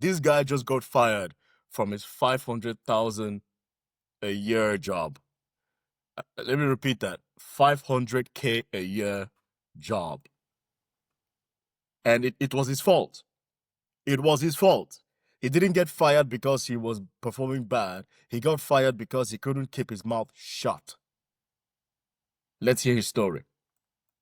This guy just got fired from his 500,000 a year job. Let me repeat that. 500K a year job. And it was his fault. It was his fault. He didn't get fired because he was performing bad. He got fired because he couldn't keep his mouth shut. Let's hear his story.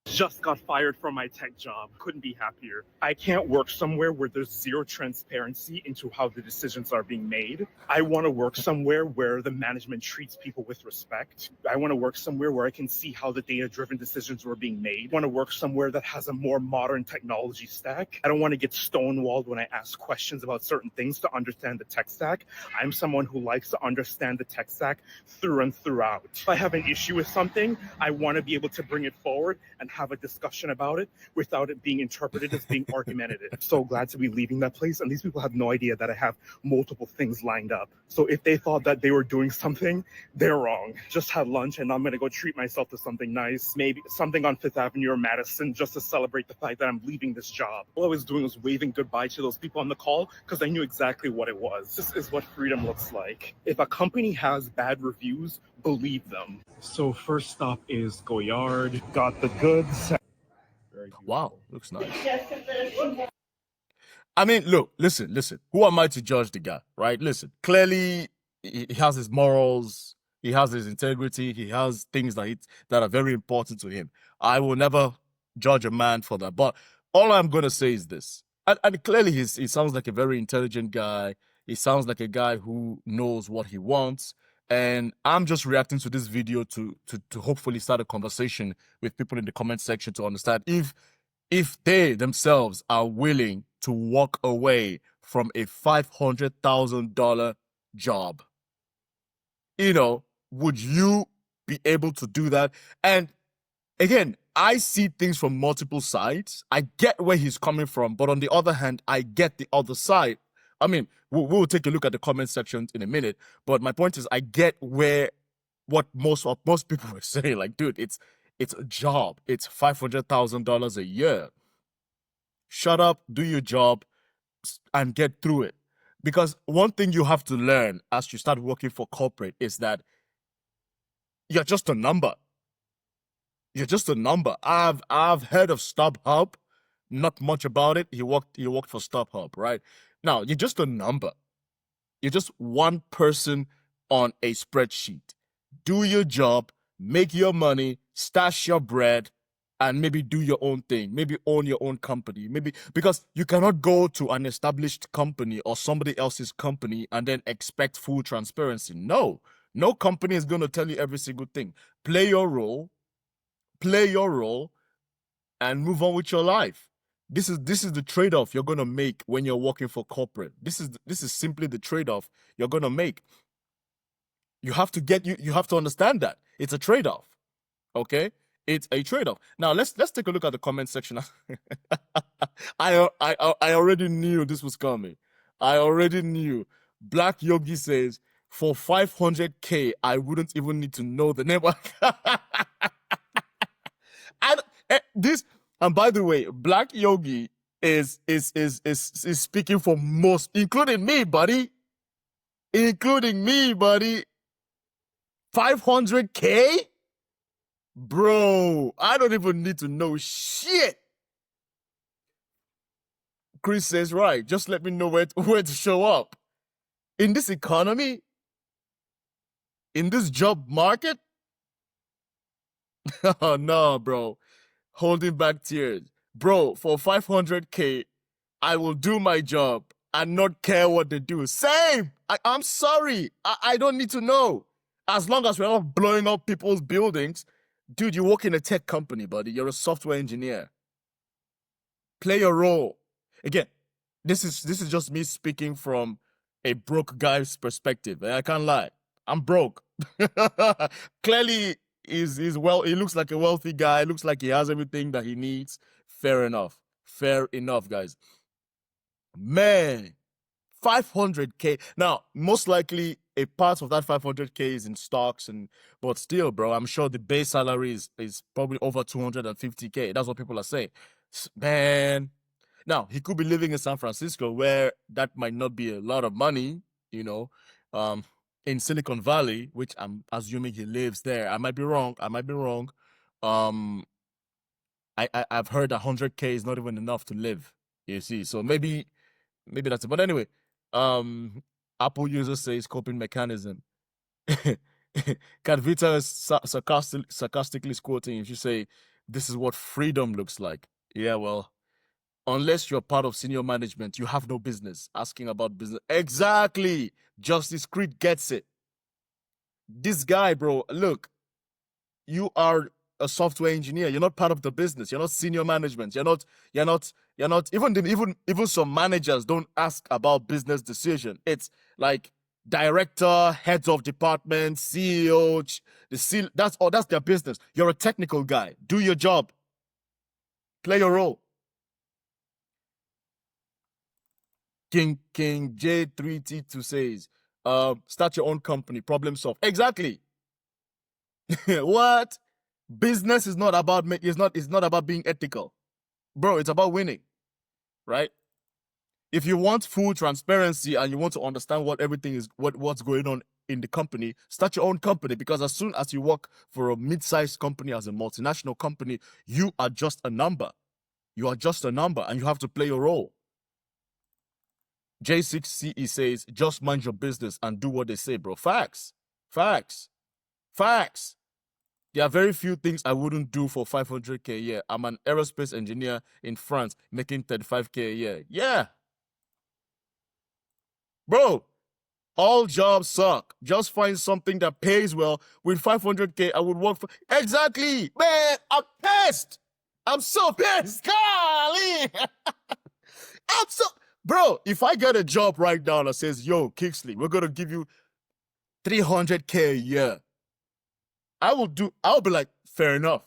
Just got fired from my tech job. Couldn't be happier. I can't work somewhere where there's zero transparency into how the decisions are being made. I want to work somewhere where the management treats people with respect. I want to work somewhere where I can see how the data-driven decisions were being made. I want to work somewhere that has a more modern technology stack. I don't want to get stonewalled when I ask questions about certain things to understand the tech stack. I'm someone who likes to understand the tech stack through and throughout. If I have an issue with something, I want to be able to bring it forward and have a discussion about it without it being interpreted as being argumentative. So glad to be leaving that place. And these people have no idea that I have multiple things lined up. So if they thought that they were doing something, they're wrong. Just had lunch and I'm going to go treat myself to something nice, maybe something on Fifth Avenue or Madison, just to celebrate the fact that I'm leaving this job. All I was doing was waving goodbye to those people on the call because I knew exactly what it was. This is what freedom looks like. If a company has bad reviews, believe them. So first stop is Goyard. Got the goods. Wow, looks nice. I mean, look, listen. Who am I to judge the guy, right? Listen, clearly he has his morals, he has his integrity, he has things that are very important to him. I will never judge a man for that. But all I'm gonna say is this, and clearly he sounds like a very intelligent guy. He sounds like a guy who knows what he wants. And I'm just reacting to this video to hopefully start a conversation with people in the comment section to understand if they themselves are willing to walk away from a $500,000 job. You know, would you be able to do that? And again, I see things from multiple sides. I get where he's coming from, but on the other hand, I get the other side. I mean, we'll take a look at the comment section in a minute, but my point is I get what most people were saying. Like, dude, it's a job. It's $500,000 a year. Shut up, do your job, and get through it. Because one thing you have to learn as you start working for corporate is that you're just a number. You're just a number. I've heard of StubHub, not much about it. He worked for StubHub, right? Now, you're just a number. You're just one person on a spreadsheet. Do your job, make your money, stash your bread, and maybe do your own thing. Maybe own your own company. Maybe because you cannot go to an established company or somebody else's company and then expect full transparency. No company is going to tell you every single thing. Play your role, and move on with your life. This is the trade-off you're gonna make when you're working for corporate. This is simply the trade-off you're gonna make. You have to understand that it's a trade-off. Okay, it's a trade-off. Now let's take a look at the comment section. I already knew this was coming. I already knew. Black Yogi says for 500K I wouldn't even need to know the name. And by the way, Black Yogi is speaking for most, including me, buddy. 500K? Bro, I don't even need to know shit. Chris says, right, just let me know where to show up. In this economy, in this job market? Oh, no, bro. Holding back tears. Bro, for 500K, I will do my job and not care what they do. Same! I'm sorry. I don't need to know. As long as we're not blowing up people's buildings. Dude, you work in a tech company, buddy. You're a software engineer. Play your role. Again, this is just me speaking from a broke guy's perspective. I can't lie. I'm broke. Clearly, he looks like a wealthy guy. Looks like he has everything that he needs. Fair enough, guys. Man, 500K. Now, most likely a part of that 500K is in stocks, but still, bro, I'm sure the base salary is probably over 250K. That's what people are saying. Man. Now, he could be living in San Francisco where that might not be a lot of money, you know, um, in Silicon Valley, which I'm assuming he lives there. I might be wrong. I might be wrong. Um, I've heard 100K is not even enough to live. You see, so maybe that's it. But anyway, um, Apple user says coping mechanism. Kadvita is sarcastically quoting if you say, "This is what freedom looks like." Yeah, well, unless you're part of senior management, you have no business asking about business. Exactly. Justice Creed gets it. This guy, bro, look, you are a software engineer. You're not part of the business. You're not senior management. You're not even some managers don't ask about business decision. It's like director, heads of department, CEO, that's all, that's their business. You're a technical guy. Do your job. Play your role. King J3T2 says, start your own company, problem solve. Exactly. What? Business is not about it's not about being ethical. Bro, it's about winning, right? If you want full transparency and you want to understand what everything is what's going on in the company, start your own company, because as soon as you work for a mid-sized company, as a multinational company, you are just a number. You are just a number and you have to play your role. J6CE says, just mind your business and do what they say, bro. Facts. Facts. Facts. There are very few things I wouldn't do for 500K a year. I'm an aerospace engineer in France making 35K a year. Yeah. Bro, all jobs suck. Just find something that pays well. With 500K, I would work for. Exactly. Man, I'm pissed. I'm so pissed. Golly. I'm so. Bro, if I get a job right now that says, yo, Kingsley, we're going to give you 300K a year, I'll be like, fair enough.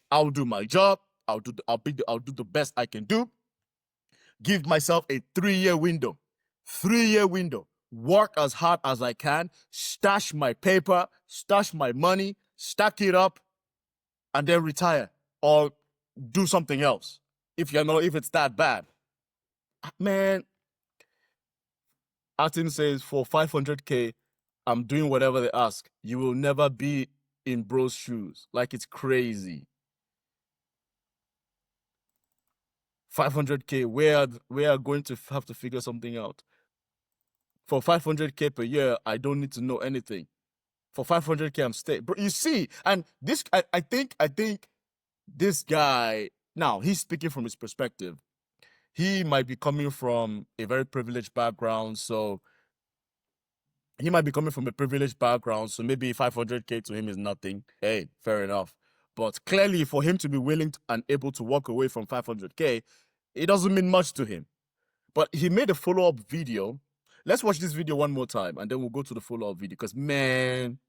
I'll do my job. I'll do the best I can do. Give myself a 3-year window. 3-year window. Work as hard as I can. Stash my paper, stash my money, stack it up, and then retire or do something else. If it's that bad. Man, Atin says for 500K, I'm doing whatever they ask. You will never be in bro's shoes. Like, it's crazy. 500K, we are going to have to figure something out. For 500K per year, I don't need to know anything. For 500K, I'm staying. Bro, you see, and this, I think this guy, now he's speaking from his perspective. He might be coming from a very privileged background, so maybe 500K to him is nothing. Hey, fair enough. But clearly, for him to be willing and able to walk away from 500K, it doesn't mean much to him. But he made a follow-up video. Let's watch this video one more time, and then we'll go to the follow-up video. Because, man,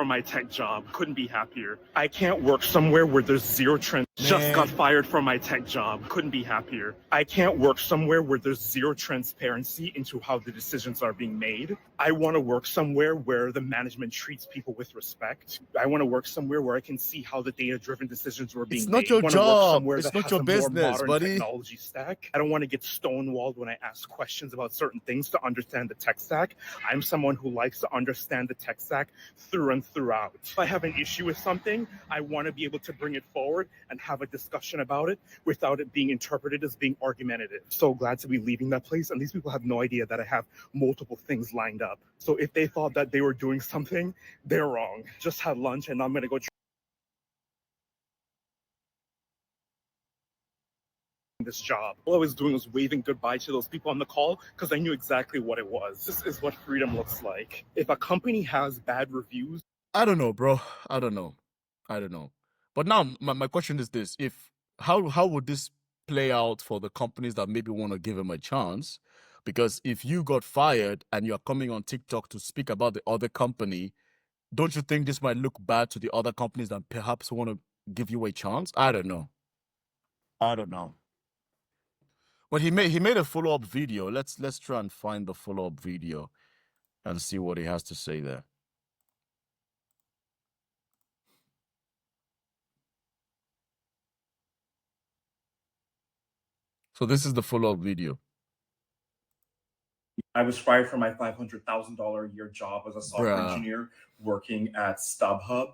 for my tech job. Couldn't be happier. I can't work somewhere where there's zero trans. Just got fired from my tech job. Couldn't be happier. I can't work somewhere where there's zero transparency into how the decisions are being made. I want to work somewhere where the management treats people with respect. I want to work somewhere where I can see how the data-driven decisions were being made. It's not your I job. Work somewhere it's that not has your a business, more modern buddy. Technology stack. I don't want to get stonewalled when I ask questions about certain things to understand the tech stack. I'm someone who likes to understand the tech stack through and throughout. If I have an issue with something, I want to be able to bring it forward and have a discussion about it without it being interpreted as being argumentative. So glad to be leaving that place. And these people have no idea that I have multiple things lined up. So if they thought that they were doing something, they're wrong. Just had lunch and I'm going to go this job. All I was doing was waving goodbye to those people on the call because I knew exactly what it was. This is what freedom looks like. If a company has bad reviews, I don't know, bro. I don't know. But now my question is this: how would this play out for the companies that maybe want to give him a chance? Because if you got fired and you're coming on TikTok to speak about the other company, don't you think this might look bad to the other companies that perhaps want to give you a chance? I don't know. But he made a follow-up video. Let's try and find the follow-up video and see what he has to say there. So this is the follow-up video. I was fired from my $500,000 a year job as a software Bruh. engineer working at StubHub.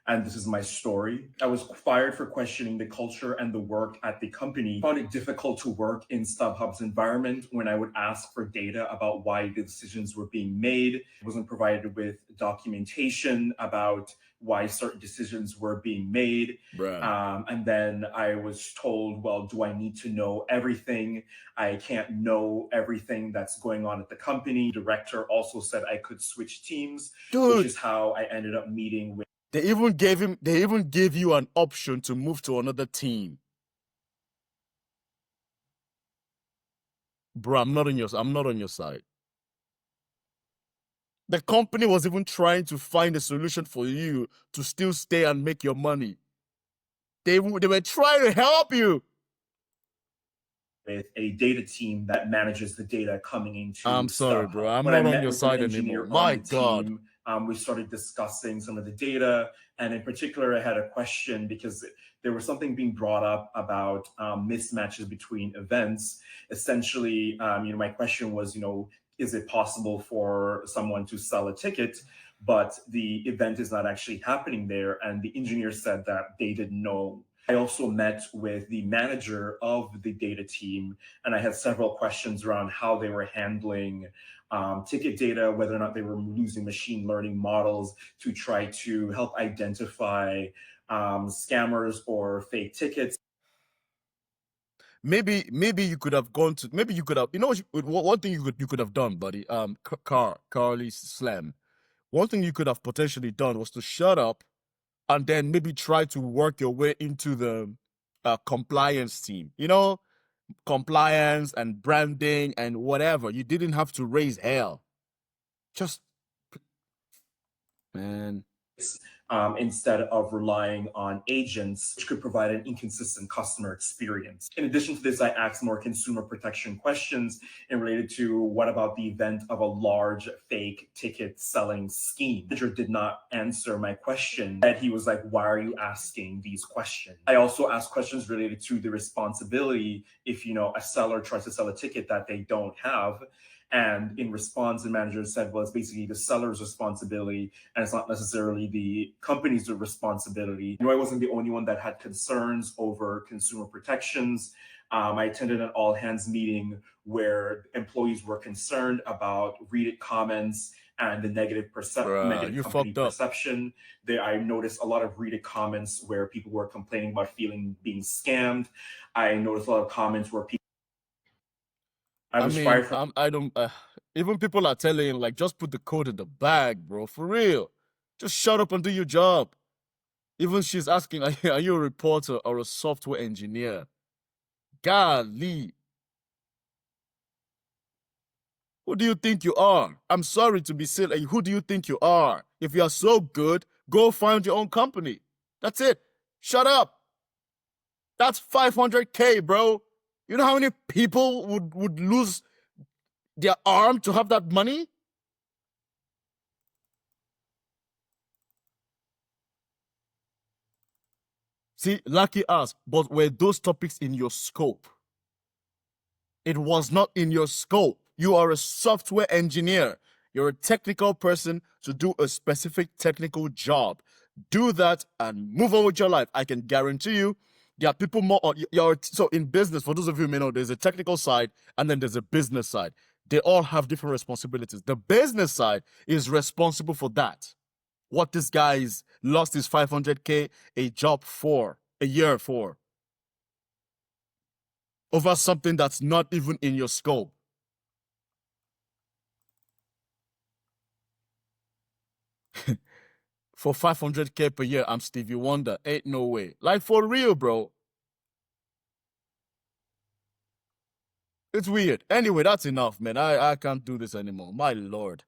And this is my story. I was fired for questioning the culture and the work at the company. I found it difficult to work in StubHub's environment when I would ask for data about why the decisions were being made. I wasn't provided with documentation about why certain decisions were being made. And then I was told, well, do I need to know everything? I can't know everything that's going on at the company. Director also said I could switch teams, Dude, which is how I ended up meeting with. they even gave you an option to move to another team. Bro, I'm not on your side. The company was even trying to find a solution for you to still stay and make your money. They were trying to help you. With a data team that manages the data coming into I'm sorry, StubHub. bro. I'm When I not on met your with an side engineer anymore. on My the God. team, we started discussing some of the data. And in particular, I had a question because there was something being brought up about mismatches between events. Essentially, my question was, is it possible for someone to sell a ticket, but the event is not actually happening there? And the engineer said that they didn't know. I also met with the manager of the data team, and I had several questions around how they were handling ticket data, whether or not they were using machine learning models to try to help identify scammers or fake tickets. Maybe you could have gone to. Maybe you could have. You know what? One thing you could have done, buddy. Carly Slam. One thing you could have potentially done was to shut up and then maybe try to work your way into the compliance team. Compliance and branding and whatever. You didn't have to raise hell. Just, man. Instead of relying on agents, which could provide an inconsistent customer experience. In addition to this, I asked more consumer protection questions and related to what about the event of a large fake ticket selling scheme. The manager did not answer my question. And he was like, why are you asking these questions? I also asked questions related to the responsibility if, a seller tries to sell a ticket that they don't have. And in response, the manager said, well, it's basically the seller's responsibility, and it's not necessarily the company's responsibility. I wasn't the only one that had concerns over consumer protections. I attended an all-hands meeting where employees were concerned about Reddit comments and the negative company perception. I noticed a lot of Reddit comments where people were complaining about being scammed. I noticed a lot of comments where people. Even people are telling like, just put the code in the bag, bro. For real. Just shut up and do your job. Even she's asking, are you a reporter or a software engineer? Golly. Who do you think you are? I'm sorry to be silly. Who do you think you are? If you are so good, go find your own company. That's it. Shut up. That's $500K, bro. You know how many people would lose their arm to have that money? See, Lucky asked, but were those topics in your scope? It was not in your scope. You are a software engineer. You're a technical person to do a specific technical job. Do that and move on with your life. I can guarantee you, there are people more on so in business, for those of you who may know, there's a technical side and then there's a business side. They all have different responsibilities. The business side is responsible for that. What this guy's lost his 500K a year for. Over something that's not even in your scope. For 500K per year, I'm Stevie Wonder. Ain't no way. Like, for real, bro. It's weird. Anyway, that's enough, man. I can't do this anymore. My lord.